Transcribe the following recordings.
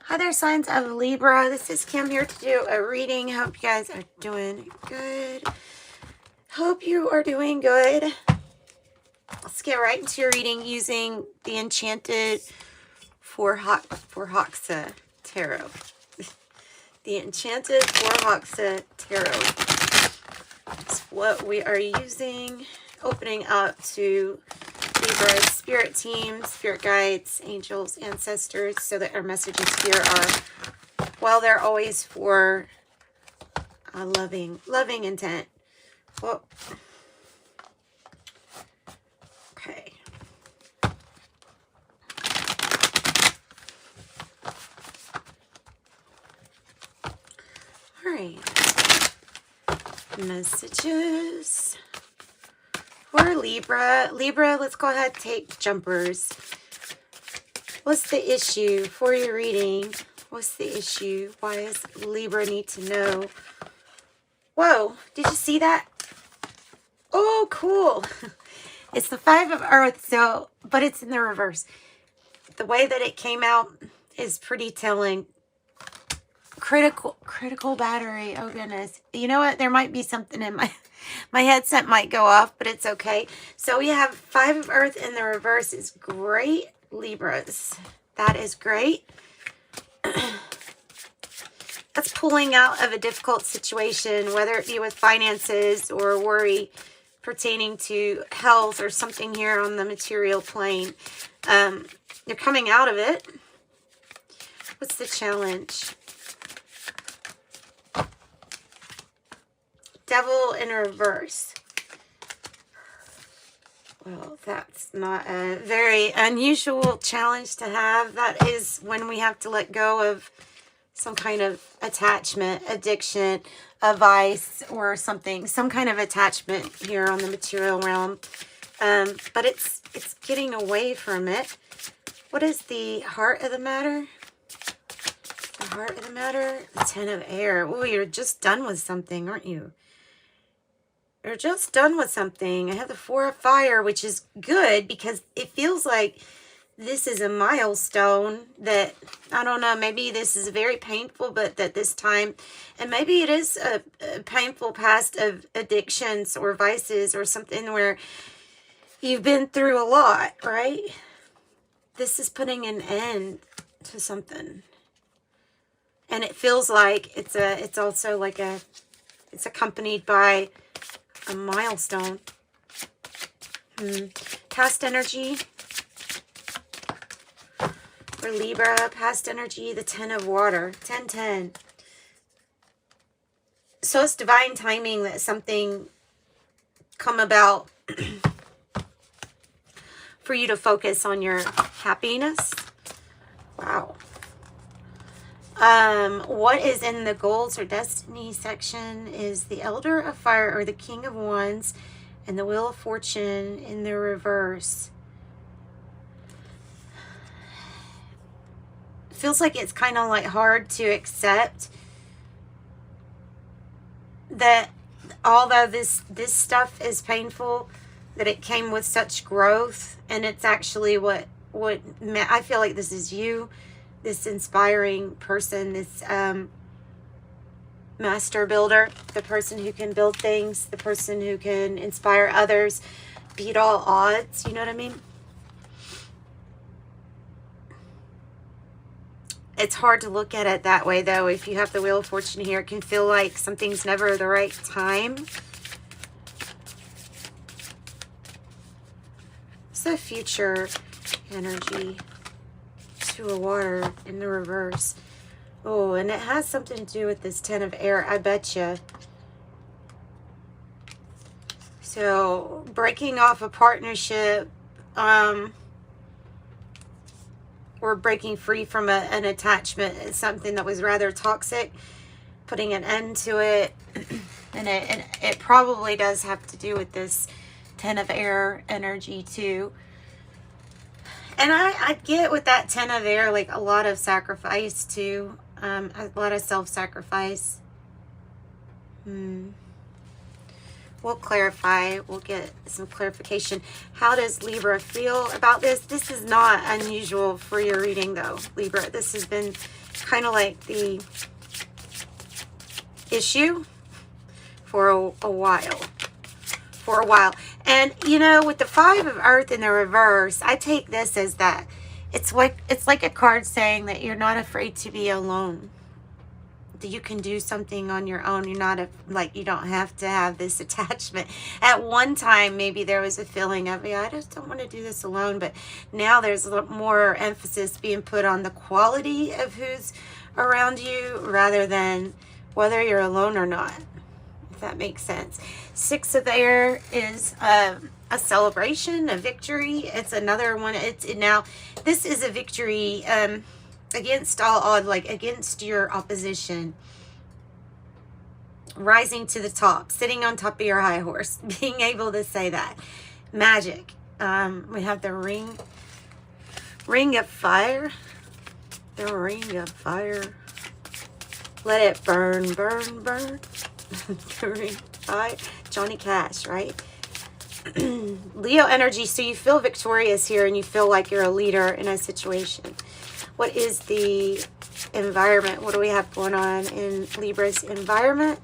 Hi there, signs of Libra. This is Kim here to do a reading. Hope you guys are doing good. Hope you are doing good. Let's get right into your reading using the Enchanted for Hoxa Tarot. The Enchanted for Hoxa Tarot. That's what we are using. Opening up to Libra spirit teams, spirit guides, angels, ancestors, so that our messages here are, well, they're always for a loving intent. Well, okay. All right. Messages for Libra. Libra, let's go ahead and take jumpers. What's the issue for your reading? What's the issue? Why does Libra need to know? Whoa, did you see that? Oh, cool. It's the Five of Earth, so, but it's in the reverse. The way that it came out is pretty telling. Critical battery. Oh, goodness. You know what? There might be something in my headset might go off, but it's okay. So we have Five of Earth in the reverse is great, Libras. That is great. That's pulling out of a difficult situation, whether it be with finances or worry pertaining to health or something here on the material plane. You're coming out of it. What's the challenge? Devil in reverse. Well, that's not a very unusual challenge to have. That is when we have to let go of some kind of attachment, addiction, a vice, or something. Some kind of attachment here on the material realm. But it's getting away from it. What is the heart of the matter? The heart of the matter? The Ten of Air. Oh, you're just done with something, aren't you? You're just done with something. I have the Four of Fire, which is good because it feels like this is a milestone that, I don't know, maybe this is very painful, but that this time, and maybe it is a painful past of addictions or vices or something where you've been through a lot, right? This is putting an end to something. And it feels like it's also like it's accompanied by a milestone. Past energy for Libra. Past energy, the Ten of Water. 10-10. So it's divine timing that something come about for you to focus on your happiness. Wow. What is in the goals or destiny section is the Elder of Fire or the King of Wands and the Wheel of Fortune in the reverse. Feels like it's kind of like hard to accept that although this stuff is painful, that it came with such growth, and it's actually what I feel like this is you, this inspiring person, this master builder, the person who can build things, the person who can inspire others, beat all odds, you know what I mean? It's hard to look at it that way, though. If you have the Wheel of Fortune here, it can feel like something's never the right time. It's the future energy. Two of Water in the reverse. Oh, and it has something to do with this Ten of Air, I betcha. So, breaking off a partnership, or breaking free from an attachment is something that was rather toxic, putting an end to it. And it probably does have to do with this Ten of Air energy too. And I get with that Ten of Air, like a lot of sacrifice too. A lot of self-sacrifice. we'll clarify. We'll get some clarification. How does Libra feel about this? This is not unusual for your reading, though, Libra. This has been kind of like the issue for a while. And, you know, with the Five of Earth in the reverse, I take this as that. It's like a card saying that you're not afraid to be alone. That you can do something on your own. You're not like you don't have to have this attachment. At one time, maybe there was a feeling of, yeah, I just don't want to do this alone. But now there's a lot more emphasis being put on the quality of who's around you rather than whether you're alone or not. If that makes sense. Six of Air is a celebration, a victory. It's another one. Now this is a victory against all odds, like against your opposition. Rising to the top, sitting on top of your high horse, being able to say that. Magic. We have the ring of fire. The ring of fire. Let it burn, burn, burn. The ring of fire. Johnny Cash, right? Leo energy. So you feel victorious here and you feel like you're a leader in a situation. What is the environment? What do we have going on in Libra's environment?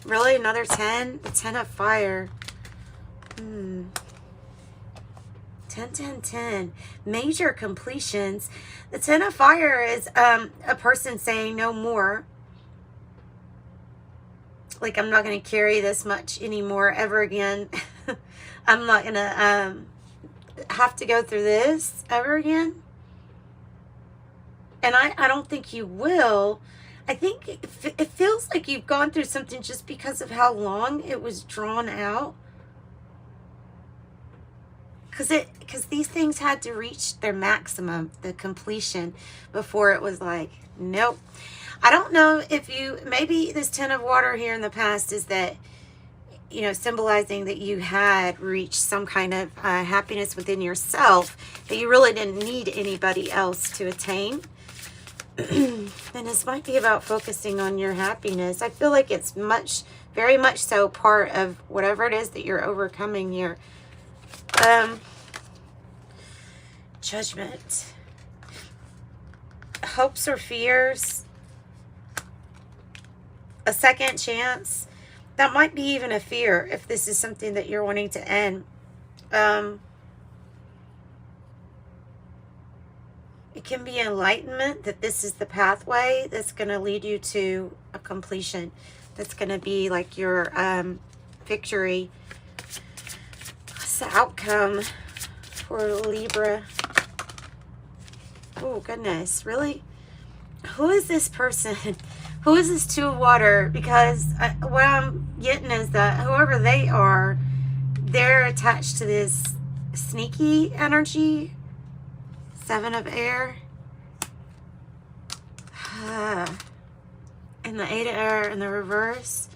Really? Another 10? The 10 of fire. 10, 10, 10. Major completions. The 10 of fire is a person saying no more. Like, I'm not going to carry this much anymore ever again. I'm not going to have to go through this ever again. And I don't think you will. I think it feels like you've gone through something just because of how long it was drawn out. Because these things had to reach their maximum, the completion, before it was like, nope. I don't know if you, maybe this 10 of water here in the past is that, you know, symbolizing that you had reached some kind of happiness within yourself, that you really didn't need anybody else to attain. And this might be about focusing on your happiness. I feel like it's very much so part of whatever it is that you're overcoming here. Judgment. Hopes or fears. A second chance. That might be even a fear if this is something that you're wanting to end. It can be enlightenment, that this is the pathway that's going to lead you to a completion. That's going to be like your victory. What's the outcome for Libra? Oh, goodness. Really? Who is this person? Who is this Two of Water? Because what I'm getting is that whoever they are, they're attached to this sneaky energy. Seven of Air. And the Eight of Air in the reverse.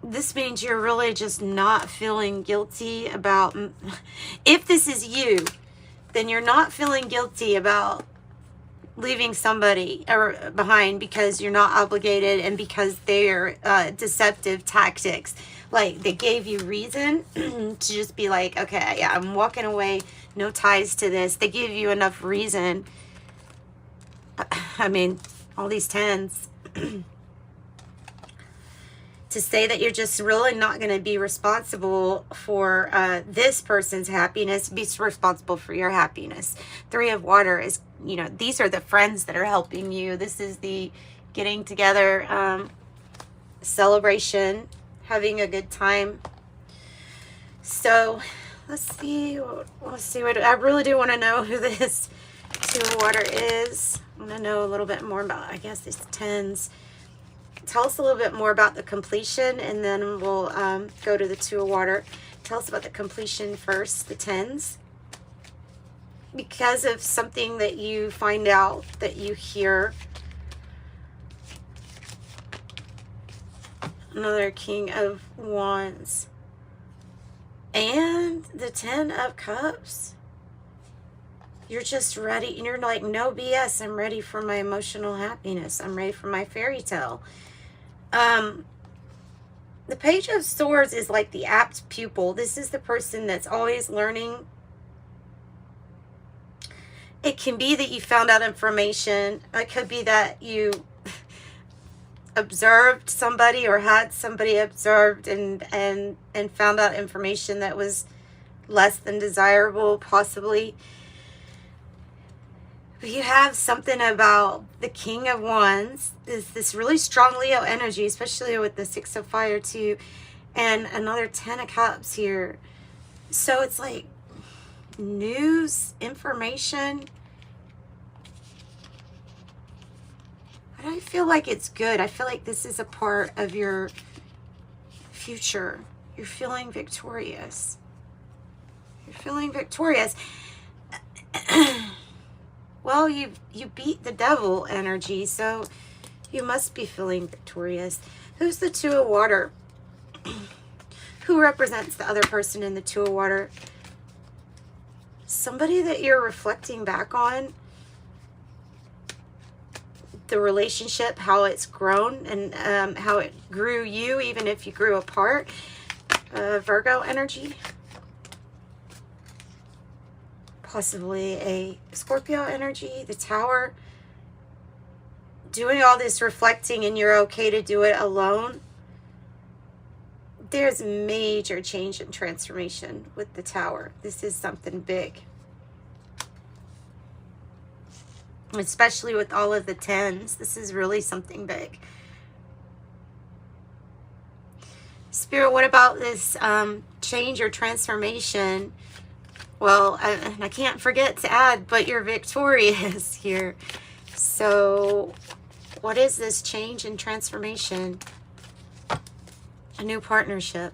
This means you're really just not feeling guilty about... If this is you, then you're not feeling guilty about leaving somebody behind because you're not obligated and because they're deceptive tactics. Like, they gave you reason to just be like, okay, yeah, I'm walking away, no ties to this. They give you enough reason. I mean, all these 10s. To say that you're just really not going to be responsible for this person's happiness, be responsible for your happiness. Three of Water is, you know, these are the friends that are helping you. This is the getting together, celebration, having a good time. So let's see what I really do want to know who this Two of Water is. I want to know a little bit more about, I guess, these 10s. Tell us a little bit more about the completion, and then we'll go to the Two of Water. Tell us about the completion first, the 10s. Because of something that you find out, that you hear. Another King of Wands. And the 10 of Cups. You're just ready. You're like, no BS. I'm ready for my emotional happiness. I'm ready for my fairy tale. The Page of Swords is like the apt pupil. This is the person that's always learning. It can be that you found out information. It could be that you observed somebody or had somebody observed and found out information that was less than desirable, possibly. But you have something about the King of Wands, this really strong Leo energy, especially with the 6 of Fire too, and another 10 of Cups here. So it's like news, information. But I feel like it's good. I feel like this is a part of your future. You're feeling victorious. You're feeling victorious. Well, you beat the devil energy, so you must be feeling victorious. Who's the 2 of Water? Who represents the other person in the 2 of Water? Somebody that you're reflecting back on. The relationship, how it's grown, and how it grew you, even if you grew apart. Virgo energy. Possibly a Scorpio energy, the Tower. Doing all this reflecting and you're okay to do it alone. There's major change and transformation with the Tower. This is something big. Especially with all of the 10s. This is really something big. Spirit, what about this change or transformation? Well, I can't forget to add, but you're victorious here. So, what is this change and transformation? A new partnership.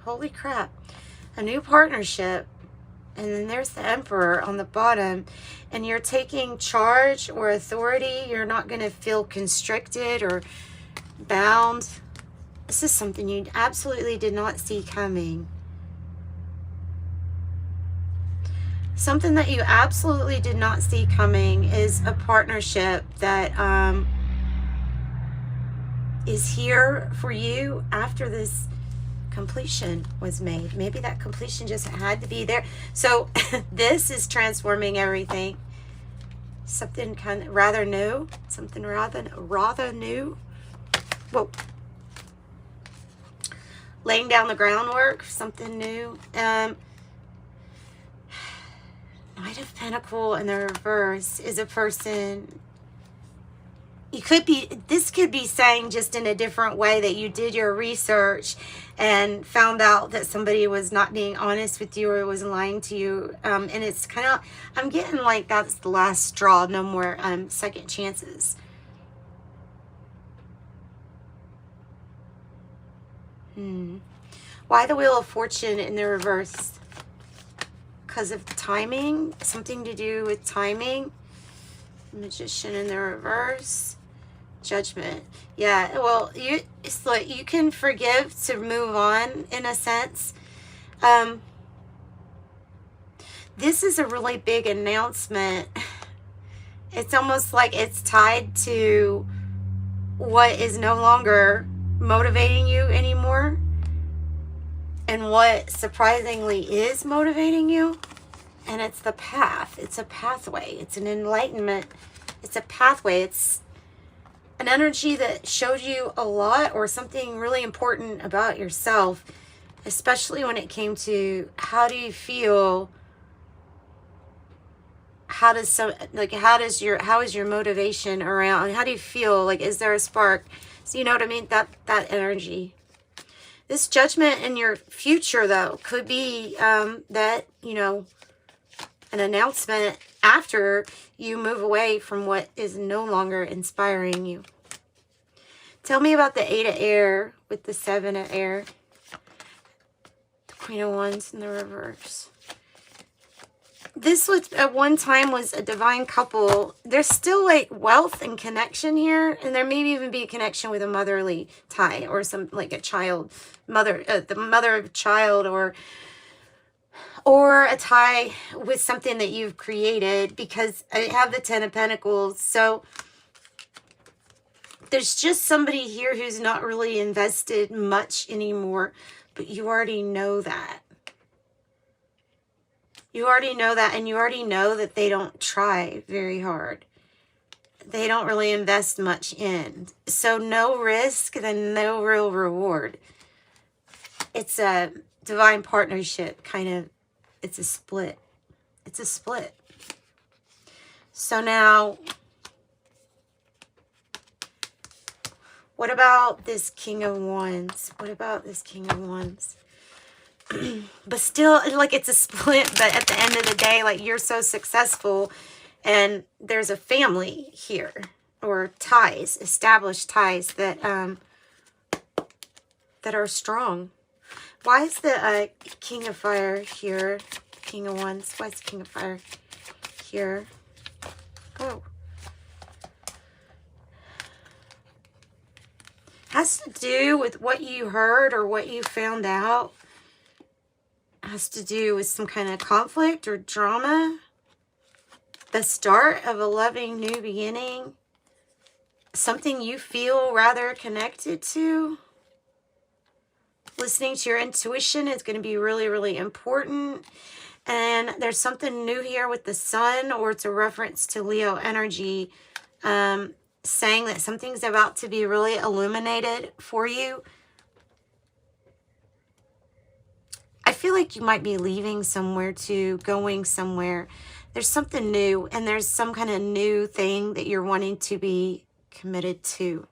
Holy crap. A new partnership. And then there's the Emperor on the bottom. And you're taking charge or authority. You're not going to feel constricted or bound. This is something you absolutely did not see coming. Something that you absolutely did not see coming is a partnership that is here for you after this completion was made. Maybe that completion just had to be there. So this is transforming everything. Something kind of rather new. Something rather new. Whoa. Laying down the groundwork. Something new. Knight of Pentacles in the reverse is a person. This could be saying just in a different way that you did your research and found out that somebody was not being honest with you or was lying to you. And it's kind of, I'm getting like that's the last straw. No more second chances. Why the Wheel of Fortune in the reverse? Because of timing. Something to do with timing. Magician in the reverse. Judgment. Yeah, well, it's like you can forgive to move on in a sense. This is a really big announcement. It's almost like it's tied to what is no longer motivating you anymore. And what surprisingly is motivating you. And it's the path. It's a pathway. It's an enlightenment. It's a pathway. It's an energy that showed you a lot or something really important about yourself. Especially when it came to how do you feel? How is your motivation around? How do you feel? Like, is there a spark? So you know what I mean? That energy. This judgment in your future, though, could be that, you know, an announcement after you move away from what is no longer inspiring you. Tell me about the 8 of Air with the 7 of Air. The Queen of Wands in the reverse. This was at one time was a divine couple. There's still like wealth and connection here, and there may even be a connection with a motherly tie or some like a child, the mother of a child, or a tie with something that you've created, because I have the 10 of Pentacles. So there's just somebody here who's not really invested much anymore, but you already know that. You already know that, and you already know that they don't try very hard. They don't really invest much in. So no risk, then no real reward. It's a divine partnership, kind of. It's a split. It's a split. So now, what about this King of Wands? What about this King of Wands? But still, like, it's a split, but at the end of the day, like, you're so successful, and there's a family here, or ties, established ties that that are strong. Why is the King of Fire here? King of Wands. Why is the King of Fire here? Oh. Has to do with what you heard or what you found out. Has to do with some kind of conflict or drama. The start of a loving new beginning. Something you feel rather connected to. Listening to your intuition is going to be really, really important. And there's something new here with the sun, or it's a reference to Leo energy, saying that something's about to be really illuminated for you. I feel like you might be leaving somewhere too, going somewhere. There's something new, and there's some kind of new thing that you're wanting to be committed to.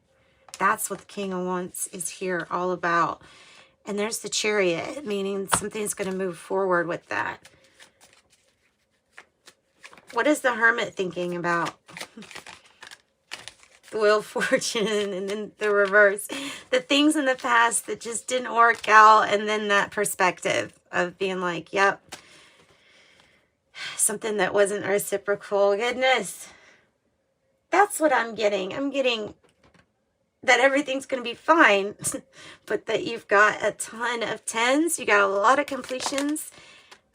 That's what the King of Wands is here all about. And there's the Chariot, meaning something's going to move forward with that. What is the Hermit thinking about? The Wheel of Fortune, and then the reverse. The things in the past that just didn't work out, and then that perspective of being like, yep, something that wasn't reciprocal. Goodness. That's what I'm getting. I'm getting that everything's going to be fine, but that you've got a ton of tens. You got a lot of completions,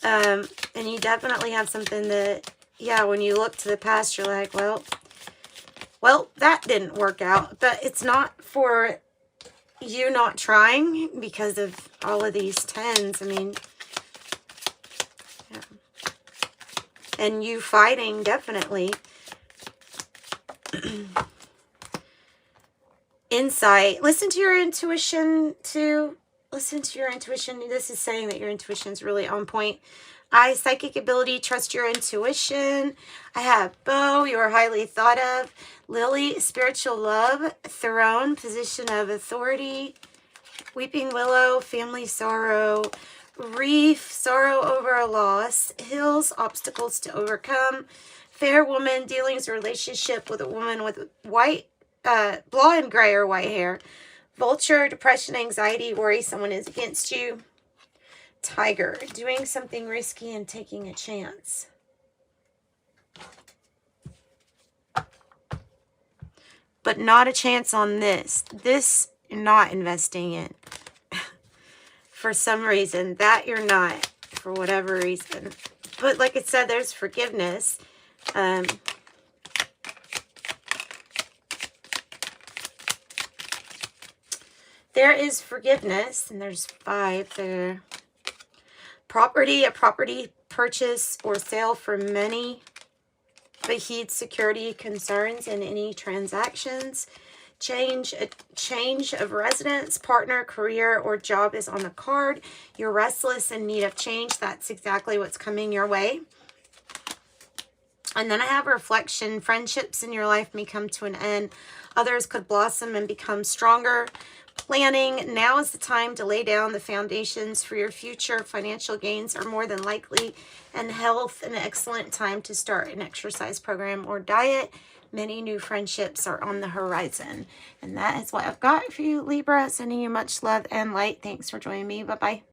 and you definitely have something that, yeah, when you look to the past, you're like, well, that didn't work out. But it's not for you not trying because of all of these tens. I mean, yeah. And you fighting, definitely. Insight. Listen to your intuition too. Listen to your intuition. This is saying that your intuition is really on point. Psychic ability, trust your intuition. I have Bow, you are highly thought of. Lily, spiritual love. Throne, position of authority. Weeping Willow, family sorrow. Reef, sorrow over a loss. Hills, obstacles to overcome. Fair woman, dealings, relationship with a woman with white, blonde, gray, or white hair. Vulture, depression, anxiety, worry someone is against you. Tiger, doing something risky and taking a chance. But not a chance on this. This you're not investing in. For some reason. That you're not. For whatever reason. But like I said, there's forgiveness. There is forgiveness. And there's 5 there. Property, a property purchase or sale for many, but heed security concerns in any transactions. A change of residence, partner, career, or job is on the card. You're restless in need of change. That's exactly what's coming your way. And then I have reflection. Friendships in your life may come to an end. Others could blossom and become stronger. Planning, now is the time to lay down the foundations for your future. Financial gains are more than likely, and health, an excellent time to start an exercise program or diet. Many new friendships are on the horizon. And that is what I've got for you, Libra. Sending you much love and light. Thanks for joining me. Bye-bye.